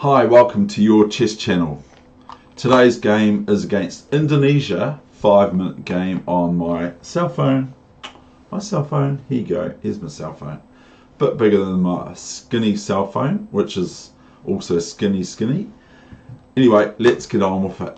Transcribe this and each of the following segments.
Hi, welcome to your chess channel. Today's game is against Indonesia, 5-minute game on my cell phone. Here you go, here's my cell phone. Bit bigger than my skinny cell phone, which is also skinny. Anyway, let's get on with it.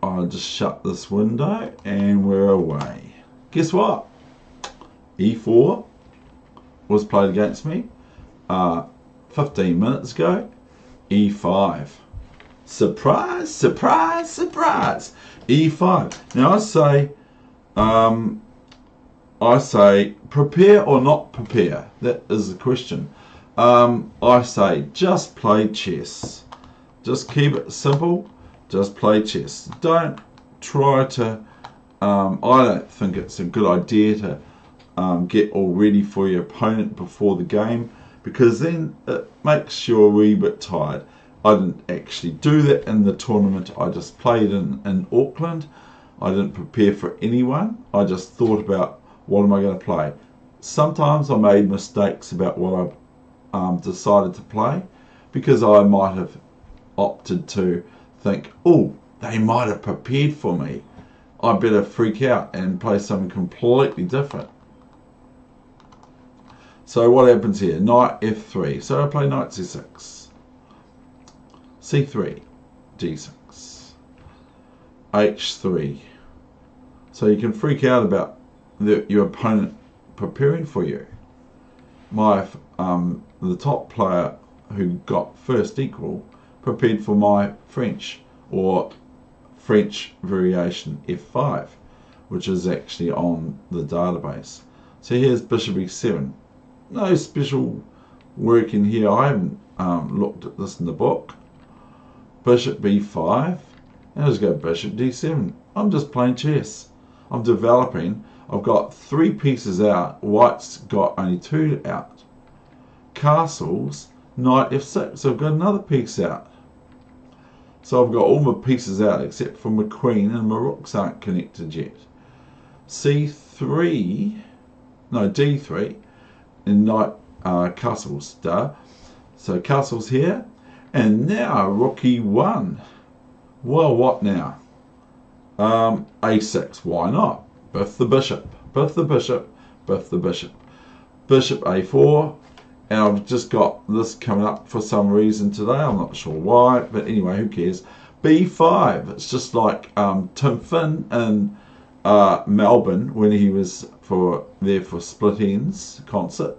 I'll just shut this window and we're away. Guess what? E4 was played against me 15 minutes ago. E5. Surprise, surprise, surprise. E5. Now I say prepare or not prepare. That is the question. I say just play chess. Just keep it simple. Just play chess. Don't try to I don't think it's a good idea to get all ready for your opponent before the game, because then it makes you a wee bit tired. I didn't actually do that in the tournament. I just played in Auckland. I didn't prepare for anyone. I just thought about what am I going to play. Sometimes I made mistakes about what I decided to play, because I might have opted to think, oh, they might have prepared for me. I better freak out and play something completely different. So what happens here? Knight f3. So I play knight c6. c3. d6. h3. So you can freak out about your opponent preparing for you. The top player who got first equal prepared for my French variation f5, which is actually on the database. So here's bishop e7. No special work in here. I haven't looked at this in the book. Bishop b5. Now let's go bishop d7. I'm just playing chess. I'm developing. I've got 3 pieces out. White's got only 2 out. Castles, knight f6. I've got another piece out. So I've got all my pieces out except for my queen, and my rooks aren't connected yet. c3, no, d3, and knight castles, So castles here, and now rook e1. Well, what now? a6, why not? Biff the bishop, biff the bishop, biff the bishop. Bishop a4, and I've just got this coming up for some reason today. I'm not sure why, but anyway, who cares? b5. It's just like Tim Finn in Melbourne when he was there for Split Ends concert.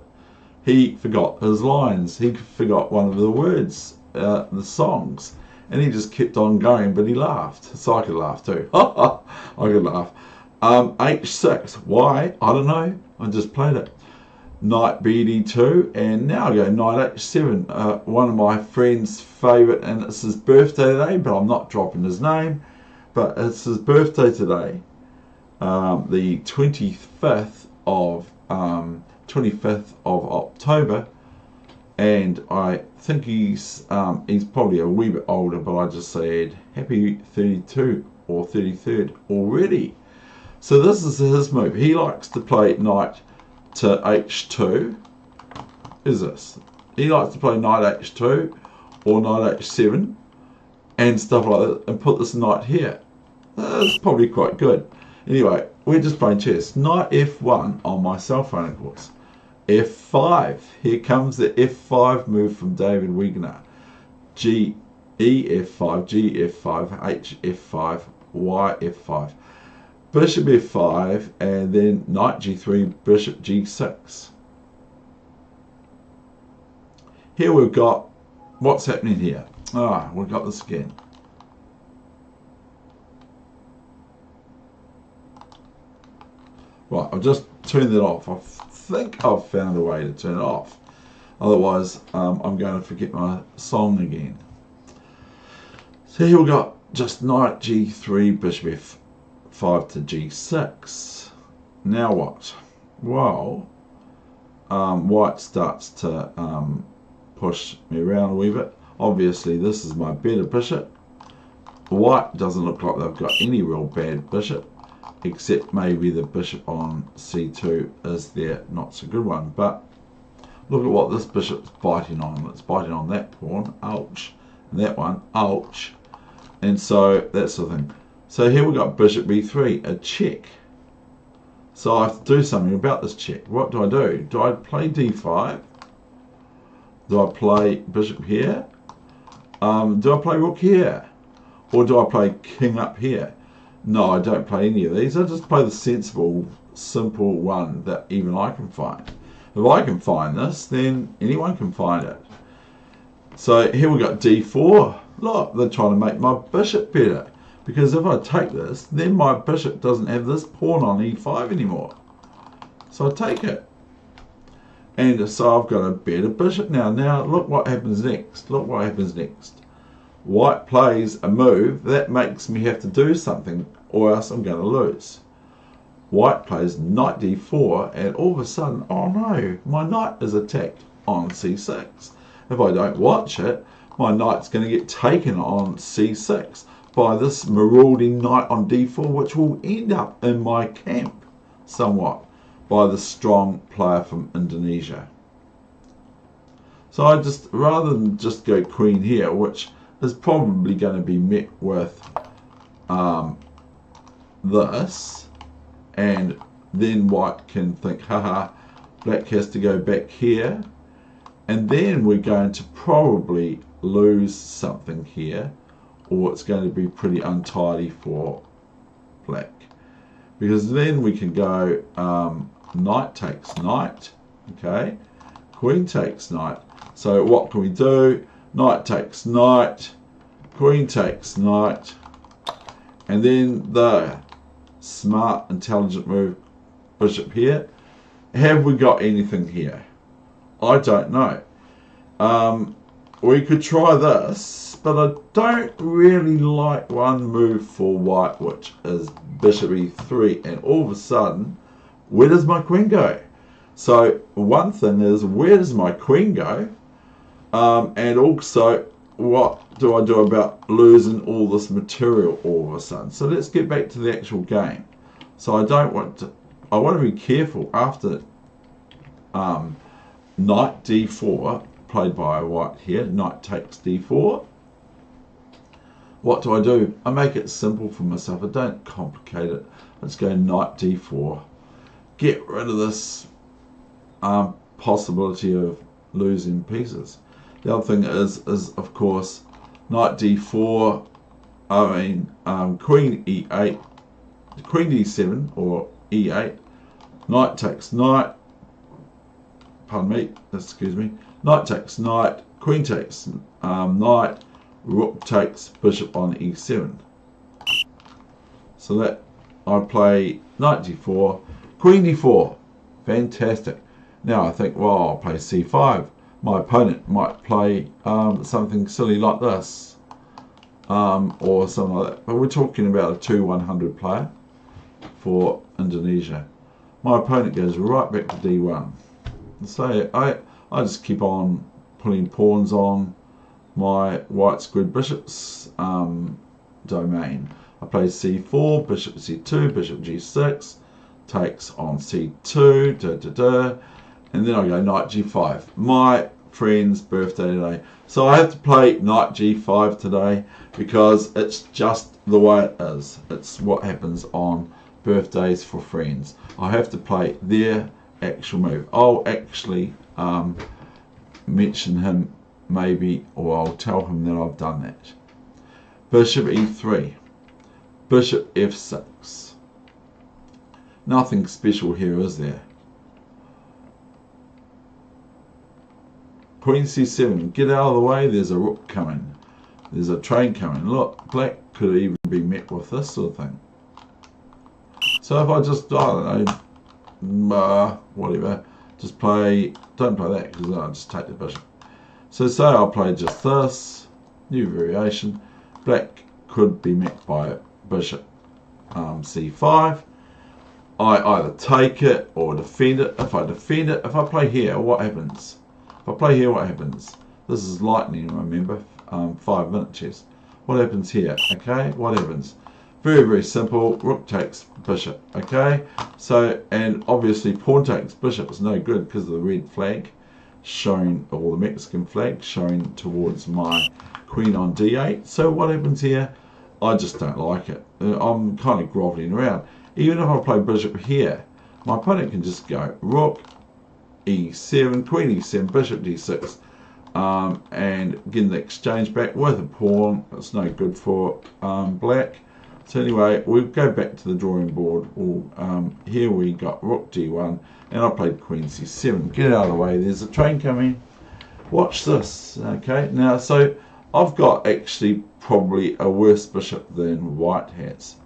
He forgot his lines. He forgot one of the words, the songs, and he just kept on going. But he laughed, so I could laugh too. I could laugh. h6. Why? I don't know. I just played it. Knight bd2, and now I go knight h7. One of my friend's favourite, and it's his birthday today, but I'm not dropping his name. But it's his birthday today, the 25th of October, and I think he's probably a wee bit older, but I just said happy 32 or 33rd already. So this is his move. He likes to play knight to h2. Is this? He likes to play knight h2 or knight h7 and stuff like that, and put this knight here. That's probably quite good. Anyway, we're just playing chess. Knight f1 on my cell phone, of course. f5. Here comes the f5 move from David Weegenaar. G, E f5, G f5, H f5, Y f5. Bishop f5, and then knight g3, bishop g6. Here we've got, what's happening here? We've got this again. Right, I've just turned it off. I think I've found a way to turn it off. Otherwise, I'm going to forget my song again. So here we've got just knight g3, bishop f5 to g6. Now what? Well, white starts to push me around a wee bit. Obviously, this is my better bishop. White doesn't look like they've got any real bad bishop, except maybe the bishop on c2 is their not so good one. But Look at what this bishop's biting on. It's biting on that pawn. Ouch. And that one. Ouch. And so that's the thing. So here we've got bishop b3, a check. So I have to do something about this check. What do? Do I play d5? Do I play bishop here? Do I play rook here? Or do I play king up here? No, I don't play any of these. I just play the sensible, simple one that even I can find. If I can find this, then anyone can find it. So here we've got d4. Look, they're trying to make my bishop better. Because if I take this, then my bishop doesn't have this pawn on e5 anymore. So I take it. And so I've got a better bishop now. Now look what happens next. Look what happens next. White plays a move that makes me have to do something, or else I'm going to lose. White plays knight d4, and all of a sudden, oh no, my knight is attacked on c6. If I don't watch it, my knight's going to get taken on c6 by this marauding knight on d4, which will end up in my camp somewhat by the strong player from Indonesia. So I just, rather than just go queen here, which is probably going to be met with this, and then white can think, haha, black has to go back here, and then we're going to probably lose something here, or it's going to be pretty untidy for black, because then we can go knight takes knight, okay, queen takes knight. So what can we do? Knight takes knight, queen takes knight, and then the smart, intelligent move, bishop here. Have we got anything here? I don't know. We could try this, but I don't really like one move for white, which is bishop e3, and all of a sudden, where does my queen go? So one thing is, where does my queen go? And also, what do I do about losing all this material all of a sudden? So let's get back to the actual game. So I don't want to, I want to be careful after knight d4, played by white here, knight takes d4. What do? I make it simple for myself. I don't complicate it. Let's go knight d4. Get rid of this possibility of losing pieces. The other thing is of course, knight d4, queen e8, queen d7 or e8, knight takes knight, pardon me, excuse me, knight takes knight, queen takes knight, rook takes bishop on e7. So that I play knight d4, queen d4, fantastic. Now I think, well, I'll play c5. My opponent might play something silly like this, or something like that. But we're talking about a 2-100 player for Indonesia. My opponent goes right back to d1. So I just keep on putting pawns on my white squared bishop's domain. I play c4, bishop c2, bishop g6, takes on c2, and then I go knight g5. My friend's birthday today. So I have to play knight g5 today because it's just the way it is. It's what happens on birthdays for friends. I have to play their actual move. I'll actually mention him maybe, or I'll tell him that I've done that. Bishop e3. Bishop f6. Nothing special here, is there? Queen c7, get out of the way, there's a rook coming. There's a train coming. Look, black could even be met with this sort of thing. So if I just, I don't know, whatever, just play, don't play that because I'll just take the bishop. So say I'll play just this, new variation. Black could be met by bishop c5. I either take it or defend it. If I defend it, if I play here, what happens? If I play here, what happens? This is lightning, remember, 5-minute chess. What happens here? Okay, what happens? Very, very simple. Rook takes bishop. Okay, so, and obviously pawn takes bishop is no good because of the red flag. showing, or the Mexican flag showing towards my queen on d8. So what happens here? I just don't like it. I'm kind of grovelling around. Even if I play bishop here, my opponent can just go rook e7, queen e7, bishop d6, and getting the exchange back with a pawn. It's no good for black. So anyway, we'll go back to the drawing board. Here we got rook d1, and I played queen c7. Get out of the way, there's a train coming. Watch this. Okay, now so I've got actually probably a worse bishop than white has.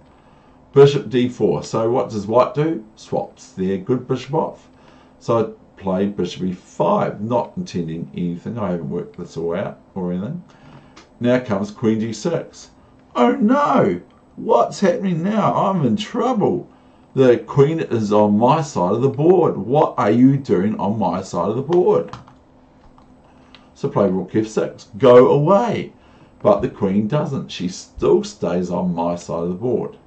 Bishop d4. So what does white do? Swaps their good bishop off. So I play bishop e5, not intending anything. I haven't worked this all out or anything. Now comes queen g6. Oh no! What's happening now? I'm in trouble. The queen is on my side of the board. What are you doing on my side of the board? So play rook f6. Go away. But the queen doesn't. She still stays on my side of the board.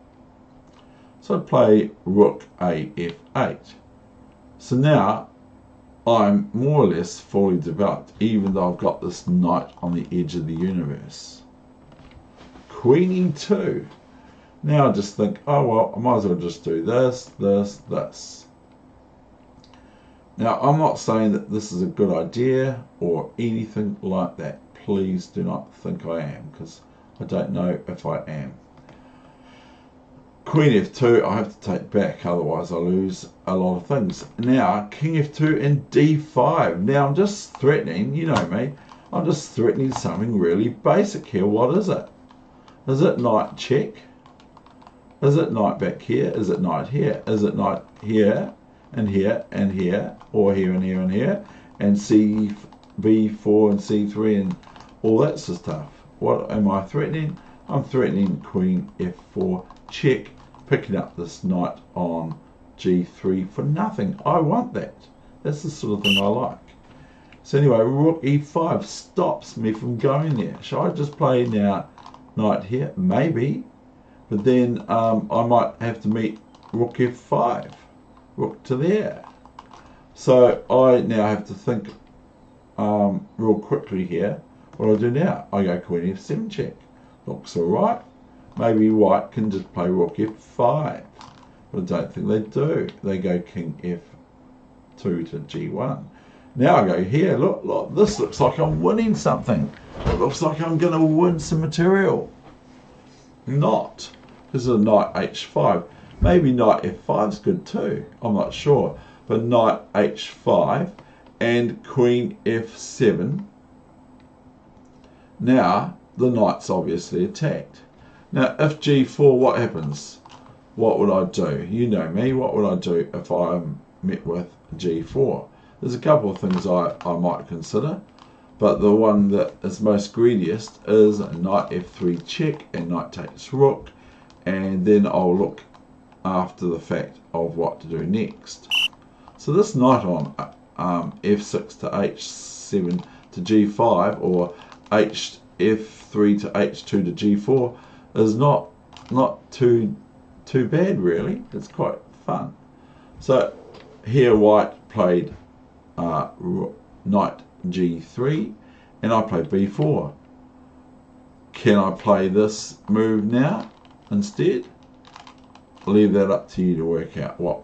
So I play rook a f8. So now I'm more or less fully developed, even though I've got this knight on the edge of the universe. Queen e2. Now I just think, oh well, I might as well just do this, this, this. Now I'm not saying that this is a good idea or anything like that. Please do not think I am, because I don't know if I am. Queen f2 I have to take back, otherwise I lose a lot of things. Now king f2 and d5. Now I'm just threatening, you know me, I'm just threatening something really basic here. What is it? Is it knight check? Is it knight back here? Is it knight here? Is it knight here and here and here, or here and here and here, and c b4 and c3 and all that sort of stuff? What am I threatening? I'm threatening queen f4 check, picking up this knight on g3 for nothing. I want that. That's the sort of thing I like. So anyway, rook e5 stops me from going there. Shall I just play now knight here? Maybe. But then I might have to meet rook f5. Rook to there. So I now have to think real quickly here. What do I do now? I go queen f7 check. Looks alright. Maybe white can just play rook f5. But I don't think they do. They go king f2 to g1. Now I go here. Look, this looks like I'm winning something. It looks like I'm going to win some material. Not. This is a knight h5. Maybe knight f5 is good too. I'm not sure. But knight h5 and queen f7. Now the knight's obviously attacked. Now if g4, what happens? What would I do? You know me. What would I do if I'm met with g4? There's a couple of things I might consider. But the one that is most greediest is knight f3 check and knight takes rook. And then I'll look after the fact of what to do next. So this knight on f6 to h7 to g5, or f3 to h2 to g4 is not too bad really. It's quite fun. So here white played knight g3 and I played b4. Can I play this move now instead? I'll leave that up to you to work out what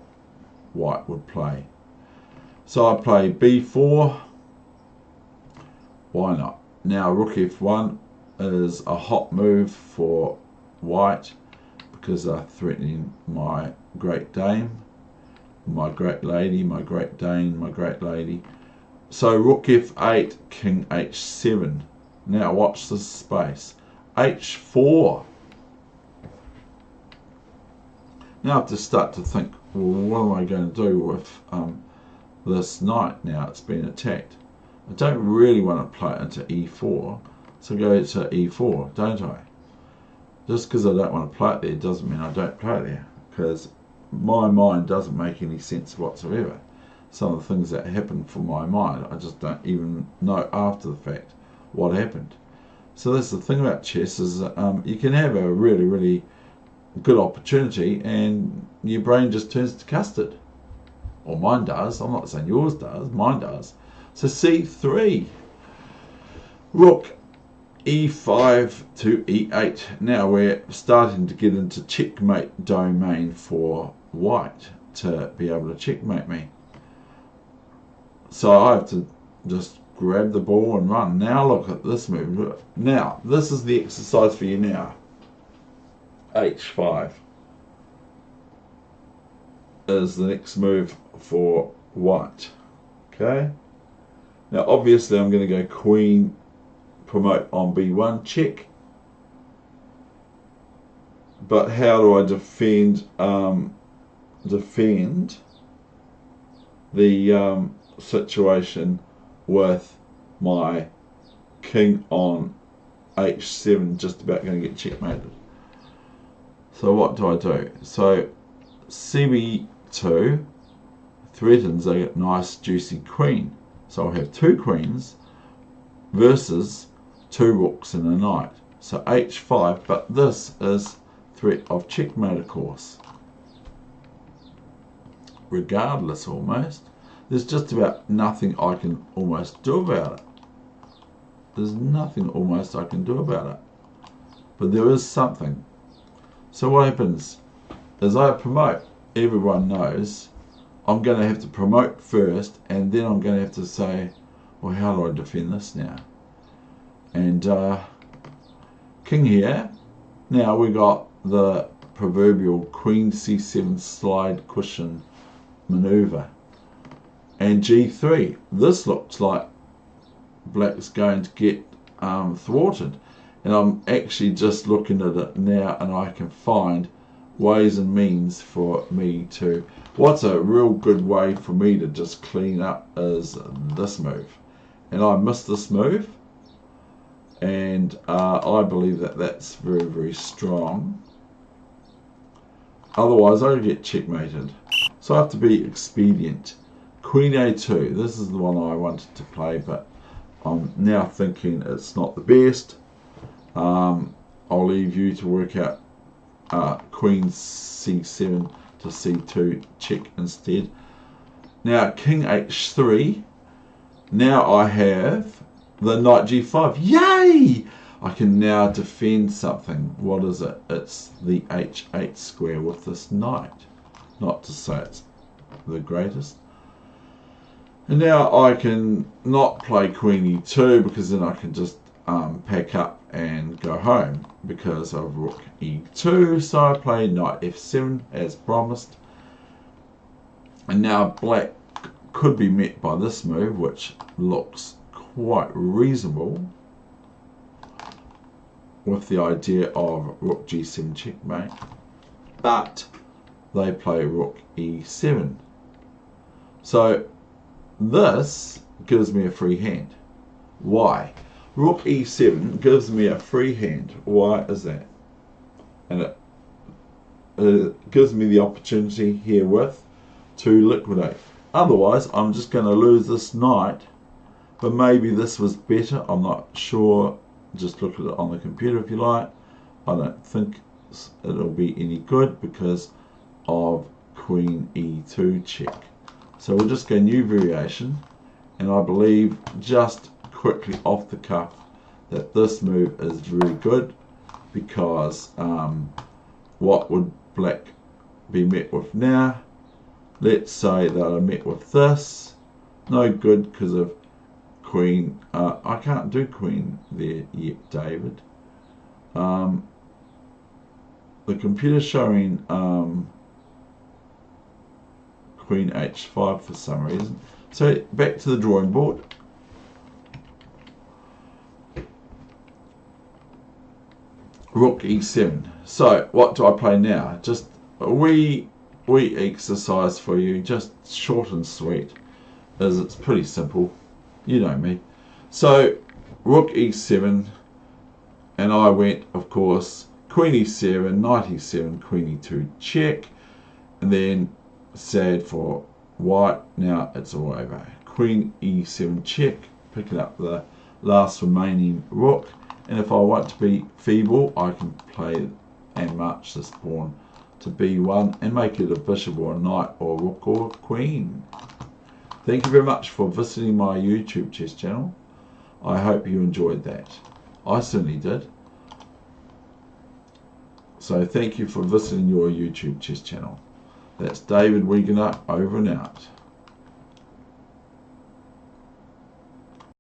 white would play. So I play b4. Why not? Now rook f1 is a hot move for white because they're threatening my great dame, my great lady, my great dame, my great lady. So rook f8, king h7. Now watch this space. h4. Now I have to start to think, well, what am I going to do with this knight now it's been attacked? I don't really want to play it into e4, so go to e4, don't I? Just because I don't want to play it there doesn't mean I don't play it there, because my mind doesn't make any sense whatsoever. Some of the things that happen for my mind, I just don't even know after the fact what happened. So that's the thing about chess, is you can have a really, really good opportunity and your brain just turns to custard. Or mine does. I'm not saying yours does, mine does. So c3, rook e5 to e8. Now we're starting to get into checkmate domain for white to be able to checkmate me. So I have to just grab the ball and run. Now look at this move. Now, this is the exercise for you now. h5 is the next move for white. Okay? Now obviously I'm going to go queen, promote on b1, check. But how do I defend the situation with my king on h7 just about going to get checkmated? So what do I do? So cb2 threatens a nice juicy queen. So I'll have two queens versus two rooks and a knight. So h5, but this is threat of checkmate, of course. Regardless, almost. There's just about nothing I can almost do about it. There's nothing almost I can do about it. But there is something. So what happens is I promote. Everyone knows I'm going to have to promote first, and then I'm going to have to say, well, how do I defend this now? And king here. Now we got the proverbial queen c7 slide cushion maneuver. And g3. This looks like black's going to get thwarted. And I'm actually just looking at it now, and I can find ways and means for me to... What's a real good way for me to just clean up is this move. And I missed this move. And I believe that that's very, very strong. Otherwise, I get checkmated. So I have to be expedient. Queen a2. This is the one I wanted to play, but I'm now thinking it's not the best. I'll leave you to work out queen c7 to c2 check instead. Now king h3. Now I have the knight g5. Yay! I can now defend something. What is it? It's the h8 square with this knight. Not to say it's the greatest. And now I can not play queen e2 because then I can just pack up and go home because of rook e2. So I play knight f7 as promised. And now black could be met by this move, which looks quite reasonable, with the idea of rook g7 checkmate. But they play rook e7. So this gives me a free hand. Why? Rook e7 gives me a free hand. Why is that? And it gives me the opportunity herewith to liquidate. Otherwise, I'm just going to lose this knight. But maybe this was better. I'm not sure. Just look at it on the computer if you like. I don't think it'll be any good because of queen e2 check. So we'll just go new variation, and I believe just quickly off the cuff that this move is very good because what would black be met with now? Let's say that I met with this. No good because of queen. I can't do queen there yet, David. The computer's showing queen h5 for some reason. So back to the drawing board. Rook e7. So what do I play now? Just a wee exercise for you, just short and sweet, as it's pretty simple. You know me. So rook e7, and I went, of course, queen e7, knight e7, queen e2 check, and then sad for white. Now it's all over. Queen e7 check, picking up the last remaining rook, and if I want to be feeble, I can play and march this pawn to b1 and make it a bishop or a knight or a rook or a queen. Thank you very much for visiting my YouTube chess channel. I hope you enjoyed that. I certainly did. So thank you for visiting your YouTube chess channel. That's David Weegenaar, over and out.